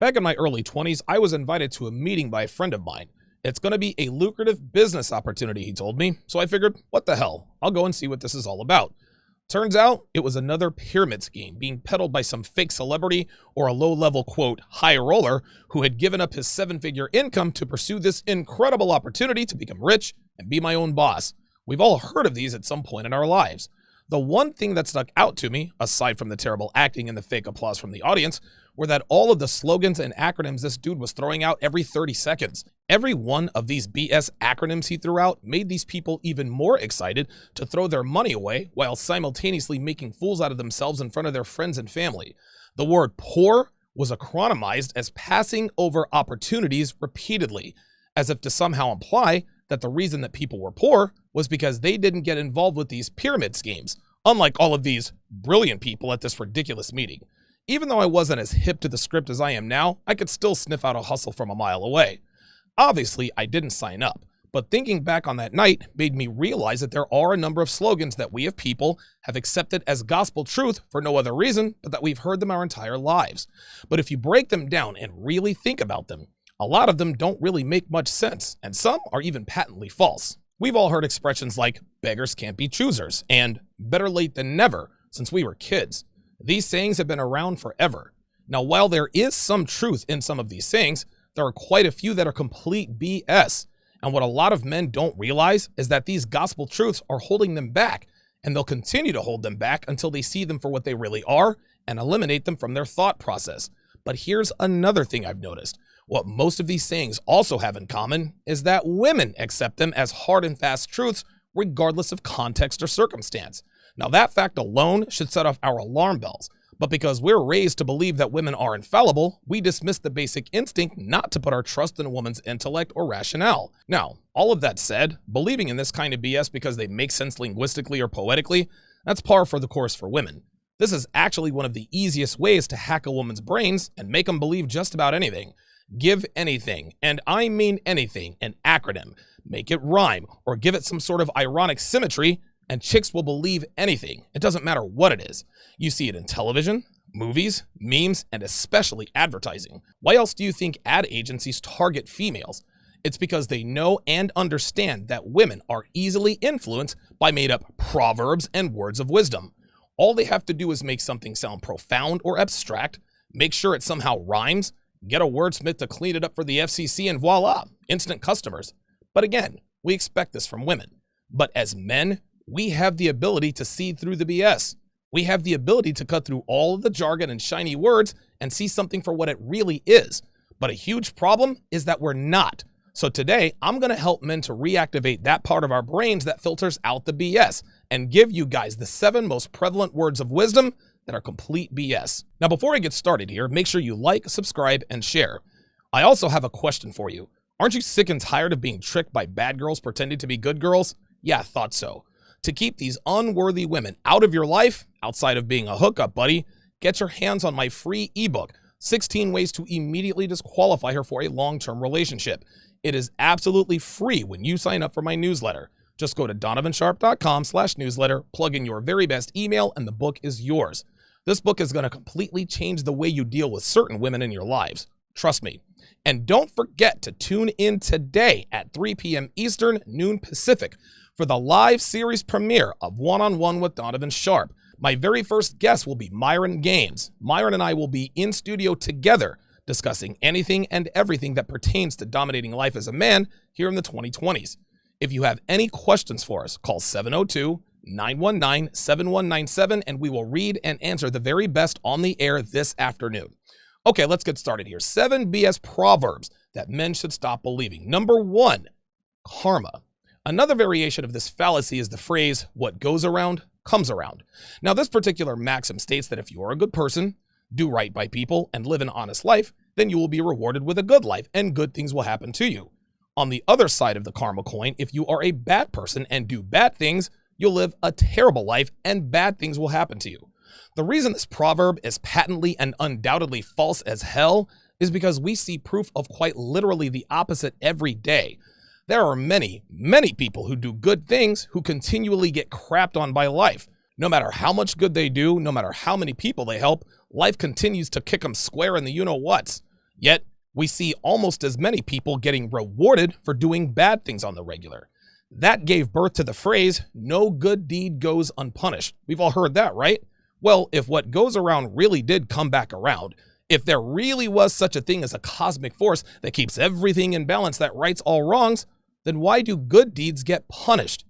Back in my early 20s, I was invited to a meeting by a friend of mine. It's going to be a lucrative business opportunity, he told me, so I figured, what the hell, I'll go and see what this is all about. Turns out, it was another pyramid scheme being peddled by some fake celebrity or a low-level, quote, high roller who had given up his 7-figure income to pursue this incredible opportunity to become rich and be my own boss. We've all heard of these at some point in our lives. The one thing that stuck out to me, aside from the terrible acting and the fake applause from the audience, were that all of the slogans and acronyms this dude was throwing out every 30 seconds. Every one of these BS acronyms he threw out made these people even more excited to throw their money away while simultaneously making fools out of themselves in front of their friends and family. The word poor was acronymized as passing over opportunities repeatedly, as if to somehow imply that the reason that people were poor was because they didn't get involved with these pyramid schemes, unlike all of these brilliant people at this ridiculous meeting. Even though I wasn't as hip to the script as I am now, I could still sniff out a hustle from a mile away. Obviously, I didn't sign up, but thinking back on that night made me realize that there are a number of slogans that we as people have accepted as gospel truth for no other reason but that we've heard them our entire lives. But if you break them down and really think about them, a lot of them don't really make much sense, and some are even patently false. We've all heard expressions like beggars can't be choosers and better late than never since we were kids. These sayings have been around forever. Now, while there is some truth in some of these sayings, there are quite a few that are complete BS. And what a lot of men don't realize is that these gospel truths are holding them back, and they'll continue to hold them back until they see them for what they really are and eliminate them from their thought process. But here's another thing I've noticed. What most of these sayings also have in common is that women accept them as hard and fast truths regardless of context or circumstance. Now, that fact alone should set off our alarm bells, but because we're raised to believe that women are infallible, we dismiss the basic instinct not to put our trust in a woman's intellect or rationale. Now, all of that said, believing in this kind of BS because they make sense linguistically or poetically, that's par for the course for women. This is actually one of the easiest ways to hack a woman's brains and make them believe just about anything. Give anything, and I mean anything, an acronym, make it rhyme, or give it some sort of ironic symmetry, and chicks will believe anything. It doesn't matter what it is. You see it in television, movies, memes, and especially advertising. Why else do you think ad agencies target females? It's because they know and understand that women are easily influenced by made-up proverbs and words of wisdom. All they have to do is make something sound profound or abstract, make sure it somehow rhymes, get a wordsmith to clean it up for the FCC, and voila, instant customers. But again, we expect this from women. But as men, we have the ability to see through the BS. We have the ability to cut through all of the jargon and shiny words and see something for what it really is. But a huge problem is that we're not. So today, I'm going to help men to reactivate that part of our brains that filters out the BS and give you guys the 7 most prevalent words of wisdom that are complete BS. Now, before I get started here, make sure you like, subscribe, and share. I also have a question for you. Aren't you sick and tired of being tricked by bad girls pretending to be good girls? Yeah, thought so. To keep these unworthy women out of your life, outside of being a hookup buddy, get your hands on my free ebook, 16 Ways to Immediately Disqualify Her for a Long-Term Relationship. It is absolutely free when you sign up for my newsletter. Just go to donovansharpe.com/newsletter, plug in your very best email, and the book is yours. This book is going to completely change the way you deal with certain women in your lives. Trust me. And don't forget to tune in today at 3 p.m. Eastern, noon Pacific, for the live series premiere of One-on-One with Donovan Sharpe. My very first guest will be Myron Gaines. Myron and I will be in studio together discussing anything and everything that pertains to dominating life as a man here in the 2020s. If you have any questions for us, call 702-919-7197 and we will read and answer the very best on the air this afternoon. Okay, let's get started here. 7 BS proverbs that men should stop believing. Number 1, karma. Another variation of this fallacy is the phrase, what goes around, comes around. Now, this particular maxim states that if you are a good person, do right by people, and live an honest life, then you will be rewarded with a good life, and good things will happen to you. On the other side of the karma coin, if you are a bad person and do bad things, you'll live a terrible life, and bad things will happen to you. The reason this proverb is patently and undoubtedly false as hell is because we see proof of quite literally the opposite every day. There are many, many people who do good things who continually get crapped on by life. No matter how much good they do, no matter how many people they help, life continues to kick them square in the you-know-whats. Yet, we see almost as many people getting rewarded for doing bad things on the regular. That gave birth to the phrase, no good deed goes unpunished. We've all heard that, right? Well, if what goes around really did come back around, if there really was such a thing as a cosmic force that keeps everything in balance, that rights all wrongs, then why do good deeds get punished?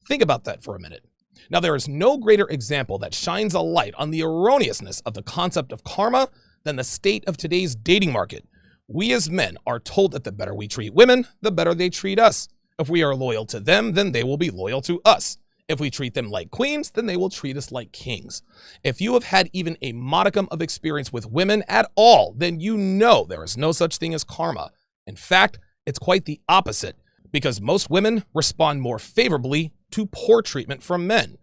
Think about that for a minute. Now, there is no greater example that shines a light on the erroneousness of the concept of karma than the state of today's dating market. We as men are told that the better we treat women, the better they treat us. If we are loyal to them, then they will be loyal to us. If we treat them like queens, then they will treat us like kings. If you have had even a modicum of experience with women at all, then you know there is no such thing as karma. In fact, it's quite the opposite, because most women respond more favorably to poor treatment from men.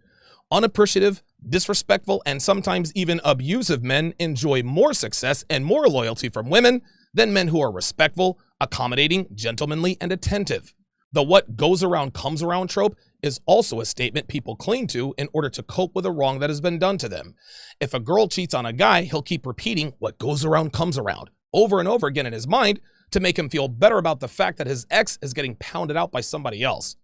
Unappreciative, disrespectful, and sometimes even abusive men enjoy more success and more loyalty from women than men who are respectful, accommodating, gentlemanly, and attentive. The what goes around comes around trope is also a statement people cling to in order to cope with a wrong that has been done to them. If a girl cheats on a guy, he'll keep repeating what goes around comes around over and over again in his mind to make him feel better about the fact that his ex is getting pounded out by somebody else.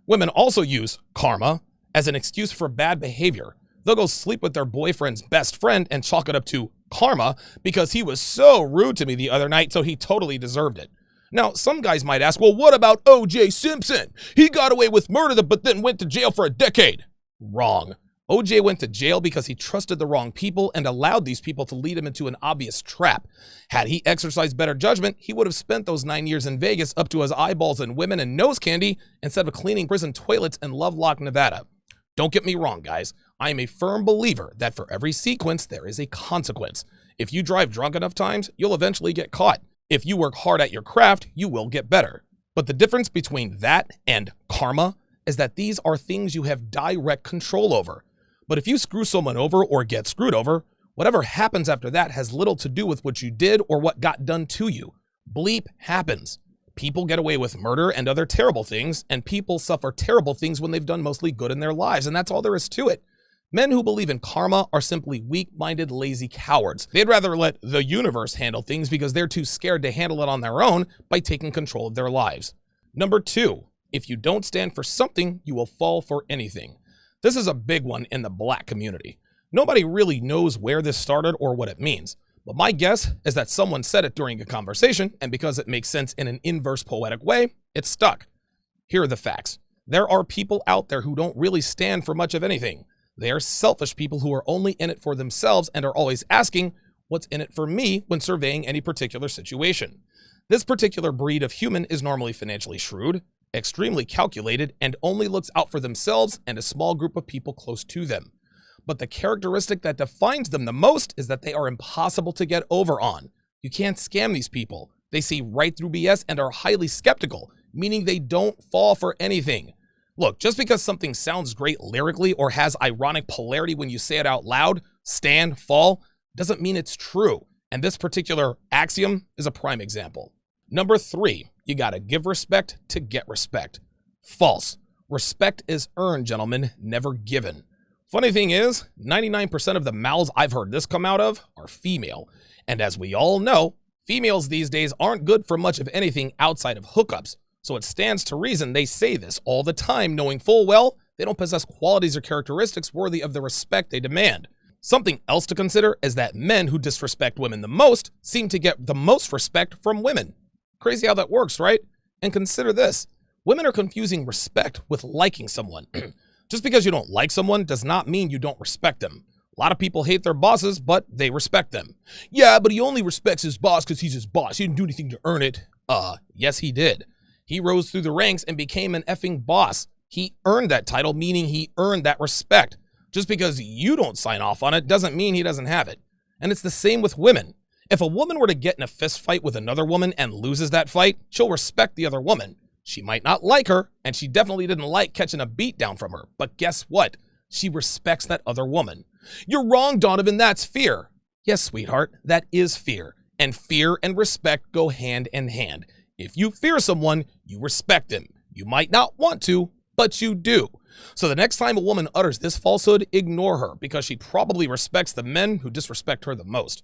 Women also use karma as an excuse for bad behavior. They'll go sleep with their boyfriend's best friend and chalk it up to karma because he was so rude to me the other night, so he totally deserved it. Now, some guys might ask, well, what about O.J. Simpson? He got away with murder but then went to jail for a decade. Wrong. O.J. went to jail because he trusted the wrong people and allowed these people to lead him into an obvious trap. Had he exercised better judgment, he would have spent those 9 years in Vegas up to his eyeballs in women and nose candy instead of cleaning prison toilets in Lovelock, Nevada. Don't get me wrong, guys. I am a firm believer that for every sequence, there is a consequence. If you drive drunk enough times, you'll eventually get caught. If you work hard at your craft, you will get better. But the difference between that and karma is that these are things you have direct control over. But if you screw someone over or get screwed over, whatever happens after that has little to do with what you did or what got done to you. Bleep happens. People get away with murder and other terrible things, and people suffer terrible things when they've done mostly good in their lives, and that's all there is to it. Men who believe in karma are simply weak-minded, lazy cowards. They'd rather let the universe handle things because they're too scared to handle it on their own by taking control of their lives. Number 2, if you don't stand for something, you will fall for anything. This is a big one in the black community. Nobody really knows where this started or what it means, but my guess is that someone said it during a conversation, and because it makes sense in an inverse poetic way, it stuck. Here are the facts. There are people out there who don't really stand for much of anything. They are selfish people who are only in it for themselves and are always asking, what's in it for me when surveying any particular situation? This particular breed of human is normally financially shrewd, extremely calculated, and only looks out for themselves and a small group of people close to them. But the characteristic that defines them the most is that they are impossible to get over on. You can't scam these people. They see right through BS and are highly skeptical, meaning they don't fall for anything. Look, just because something sounds great lyrically or has ironic polarity when you say it out loud, stand, fall, doesn't mean it's true. And this particular axiom is a prime example. Number 3, you gotta give respect to get respect. False. Respect is earned, gentlemen, never given. Funny thing is, 99% of the mouths I've heard this come out of are female. And as we all know, females these days aren't good for much of anything outside of hookups. So it stands to reason they say this all the time, knowing full well they don't possess qualities or characteristics worthy of the respect they demand. Something else to consider is that men who disrespect women the most seem to get the most respect from women. Crazy how that works, right? And consider this. Women are confusing respect with liking someone. Just because you don't like someone does not mean you don't respect them. A lot of people hate their bosses, but they respect them. Yeah, but he only respects his boss because he's his boss. He didn't do anything to earn it. Yes, he did. He rose through the ranks and became an effing boss. He earned that title, meaning he earned that respect. Just because you don't sign off on it doesn't mean he doesn't have it. And it's the same with women. If a woman were to get in a fist fight with another woman and loses that fight, she'll respect the other woman. She might not like her, and she definitely didn't like catching a beat down from her. But guess what? She respects that other woman. You're wrong, Donovan, that's fear. Yes, sweetheart, that is fear. And fear and respect go hand in hand. If you fear someone, you respect them. You might not want to, but you do. So the next time a woman utters this falsehood, ignore her because she probably respects the men who disrespect her the most.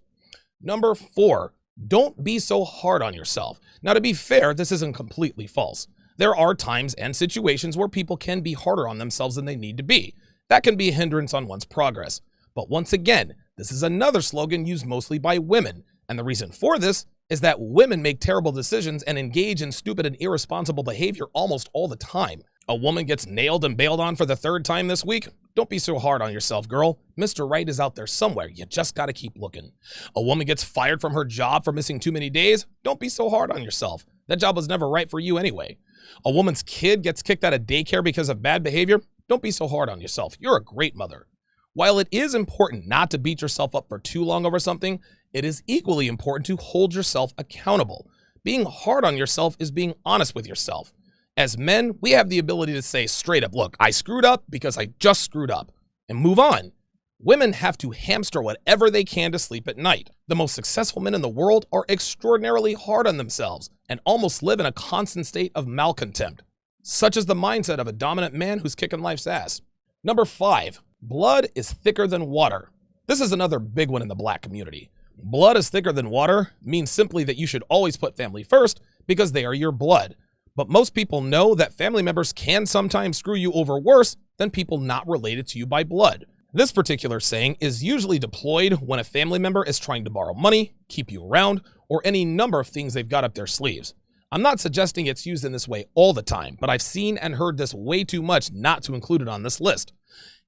Number 4, Don't be so hard on yourself. Now, to be fair, this isn't completely false. There are times and situations where people can be harder on themselves than they need to be. That can be a hindrance on one's progress. But once again, this is another slogan used mostly by women. And the reason for this is that women make terrible decisions and engage in stupid and irresponsible behavior almost all the time. A woman gets nailed and bailed on for the 3rd time this week? Don't be so hard on yourself, girl. Mr. Right is out there somewhere. You just gotta keep looking. A woman gets fired from her job for missing too many days? Don't be so hard on yourself. That job was never right for you anyway. A woman's kid gets kicked out of daycare because of bad behavior? Don't be so hard on yourself. You're a great mother. While it is important not to beat yourself up for too long over something, it is equally important to hold yourself accountable. Being hard on yourself is being honest with yourself. As men, we have the ability to say straight up, look, I screwed up because I just screwed up, and move on. Women have to hamster whatever they can to sleep at night. The most successful men in the world are extraordinarily hard on themselves and almost live in a constant state of malcontent. Such is the mindset of a dominant man who's kicking life's ass. Number 5, blood is thicker than water. This is another big one in the black community. Blood is thicker than water means simply that you should always put family first because they are your blood. But most people know that family members can sometimes screw you over worse than people not related to you by blood. This particular saying is usually deployed when a family member is trying to borrow money, keep you around, or any number of things they've got up their sleeves. I'm not suggesting it's used in this way all the time, but I've seen and heard this way too much not to include it on this list.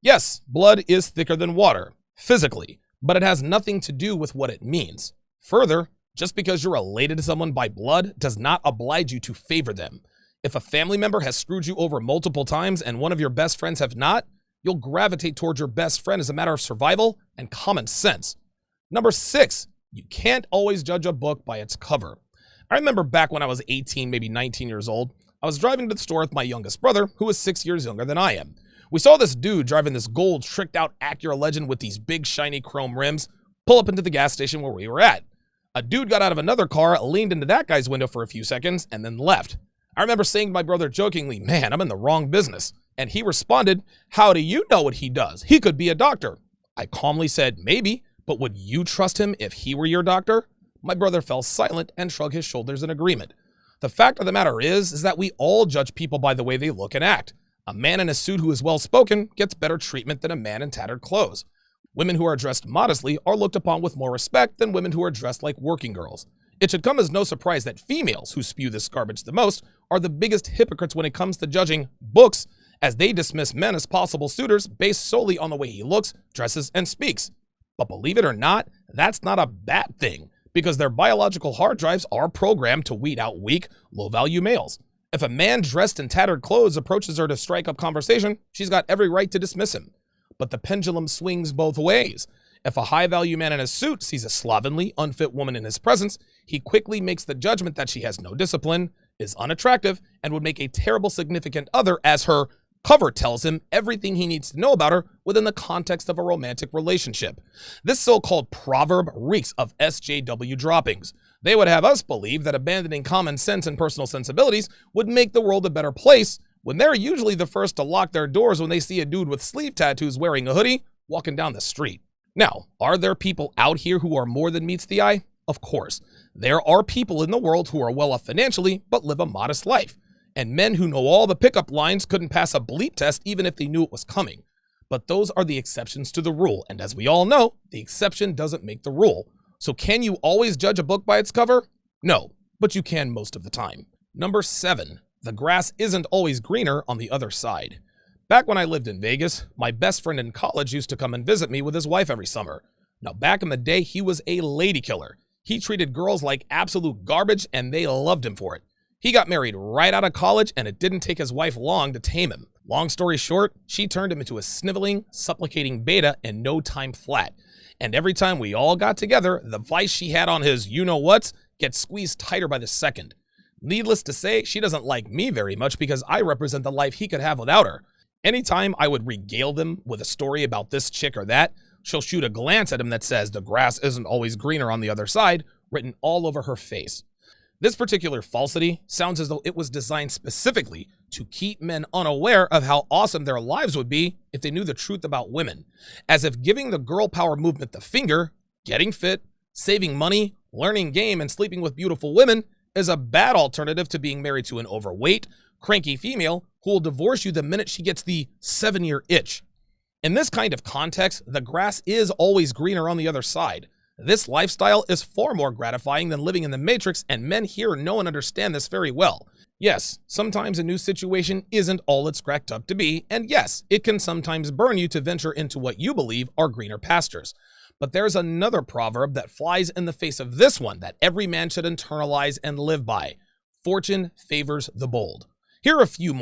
Yes, blood is thicker than water, physically, but it has nothing to do with what it means. Further, just because you're related to someone by blood does not oblige you to favor them. If a family member has screwed you over multiple times and one of your best friends have not, you'll gravitate towards your best friend as a matter of survival and common sense. Number 6, you can't always judge a book by its cover. I remember back when I was 18, maybe 19 years old, I was driving to the store with my youngest brother, who was 6 years younger than I am. We saw this dude driving this gold tricked out Acura Legend with these big shiny chrome rims pull up into the gas station where we were at. A dude got out of another car, leaned into that guy's window for a few seconds, and then left. I remember saying to my brother jokingly, man, I'm in the wrong business. And he responded, how do you know what he does? He could be a doctor. I calmly said, maybe, but would you trust him if he were your doctor? My brother fell silent and shrugged his shoulders in agreement. The fact of the matter is that we all judge people by the way they look and act. A man in a suit who is well-spoken gets better treatment than a man in tattered clothes. Women who are dressed modestly are looked upon with more respect than women who are dressed like working girls. It should come as no surprise that females who spew this garbage the most are the biggest hypocrites when it comes to judging books, as they dismiss men as possible suitors based solely on the way he looks, dresses, and speaks. But believe it or not, that's not a bad thing, because their biological hard drives are programmed to weed out weak, low-value males. If a man dressed in tattered clothes approaches her to strike up conversation, she's got every right to dismiss him. But the pendulum swings both ways. If a high-value man in a suit sees a slovenly, unfit woman in his presence, he quickly makes the judgment that she has no discipline, is unattractive, and would make a terrible significant other, as her cover tells him everything he needs to know about her within the context of a romantic relationship. This so-called proverb reeks of SJW droppings. They would have us believe that abandoning common sense and personal sensibilities would make the world a better place, when they're usually the first to lock their doors when they see a dude with sleeve tattoos wearing a hoodie walking down the street. Now, are there people out here who are more than meets the eye? Of course. There are people in the world who are well off financially but live a modest life. And men who know all the pickup lines couldn't pass a bleep test even if they knew it was coming. But those are the exceptions to the rule. And as we all know, the exception doesn't make the rule. So can you always judge a book by its cover? No, but you can most of the time. Number 7. The grass isn't always greener on the other side. Back when I lived in Vegas, my best friend in college used to come and visit me with his wife every summer. Now, back in the day, he was a lady killer. He treated girls like absolute garbage, and they loved him for it. He got married right out of college, and it didn't take his wife long to tame him. Long story short, she turned him into a sniveling, supplicating beta in no time flat. And every time we all got together, the vice she had on his you-know-whats gets squeezed tighter by the second. Needless to say, she doesn't like me very much because I represent the life he could have without her. Anytime I would regale them with a story about this chick or that, she'll shoot a glance at him that says, the grass isn't always greener on the other side, written all over her face. This particular falsity sounds as though it was designed specifically to keep men unaware of how awesome their lives would be if they knew the truth about women. As if giving the girl power movement the finger, getting fit, saving money, learning game and sleeping with beautiful women is a bad alternative to being married to an overweight, cranky female who will divorce you the minute she gets the 7-year itch. In this kind of context, the grass is always greener on the other side. This lifestyle is far more gratifying than living in the Matrix, and men here know and understand this very well. Yes, sometimes a new situation isn't all it's cracked up to be, and yes, it can sometimes burn you to venture into what you believe are greener pastures. But there's another proverb that flies in the face of this one that every man should internalize and live by. Fortune favors the bold. Here are a few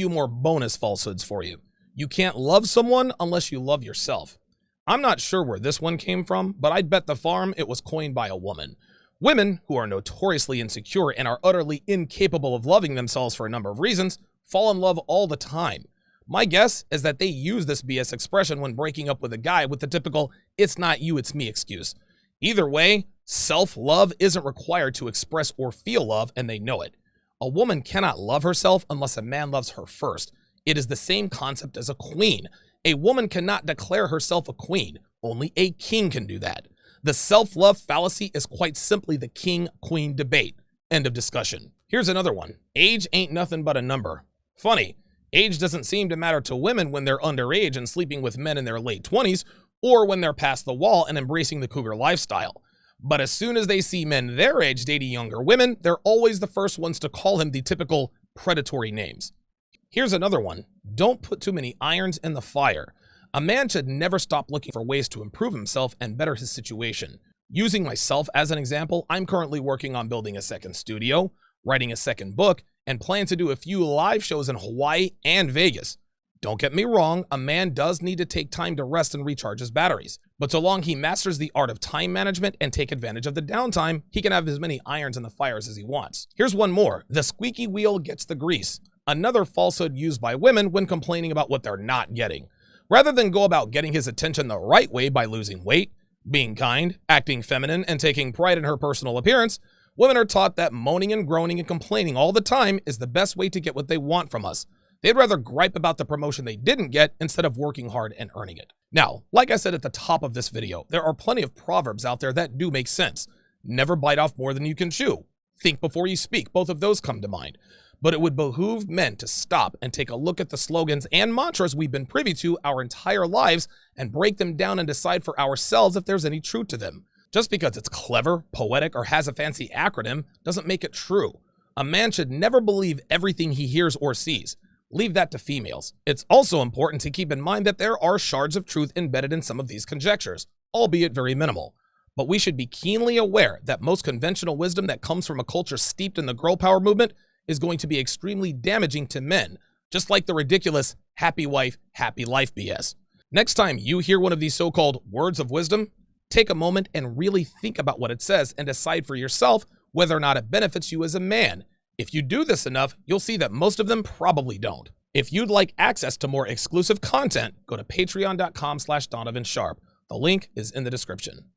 more bonus falsehoods for you. You can't love someone unless you love yourself. I'm not sure where this one came from, but I'd bet the farm it was coined by a woman. Women, who are notoriously insecure and are utterly incapable of loving themselves for a number of reasons, fall in love all the time. My guess is that they use this BS expression when breaking up with a guy with the typical, "it's not you, it's me" excuse. Either way, self-love isn't required to express or feel love, and they know it. A woman cannot love herself unless a man loves her first. It is the same concept as a queen. A woman cannot declare herself a queen. Only a king can do that. The self-love fallacy is quite simply the king-queen debate. End of discussion. Here's another one. Age ain't nothing but a number. Funny, age doesn't seem to matter to women when they're underage and sleeping with men in their late 20s, or when they're past the wall and embracing the cougar lifestyle. But as soon as they see men their age dating younger women, they're always the first ones to call him the typical predatory names. Here's another one. Don't put too many irons in the fire. A man should never stop looking for ways to improve himself and better his situation. Using myself as an example, I'm currently working on building a second studio, writing a second book, and plan to do a few live shows in Hawaii and Vegas. Don't get me wrong, a man does need to take time to rest and recharge his batteries. But so long he masters the art of time management and take advantage of the downtime, he can have as many irons in the fires as he wants. Here's one more. The squeaky wheel gets the grease. Another falsehood used by women when complaining about what they're not getting. Rather than go about getting his attention the right way by losing weight, being kind, acting feminine, and taking pride in her personal appearance, women are taught that moaning and groaning and complaining all the time is the best way to get what they want from us. They'd rather gripe about the promotion they didn't get instead of working hard and earning it. Now, like I said at the top of this video, there are plenty of proverbs out there that do make sense. Never bite off more than you can chew. Think before you speak. Both of those come to mind. But it would behoove men to stop and take a look at the slogans and mantras we've been privy to our entire lives and break them down and decide for ourselves if there's any truth to them. Just because it's clever, poetic, or has a fancy acronym doesn't make it true. A man should never believe everything he hears or sees. Leave that to females. It's also important to keep in mind that there are shards of truth embedded in some of these conjectures, albeit very minimal. But we should be keenly aware that most conventional wisdom that comes from a culture steeped in the girl power movement is going to be extremely damaging to men, just like the ridiculous happy wife, happy life BS. Next time you hear one of these so-called words of wisdom, take a moment and really think about what it says and decide for yourself whether or not it benefits you as a man. If you do this enough, you'll see that most of them probably don't. If you'd like access to more exclusive content, go to patreon.com/Donovan Sharpe. The link is in the description.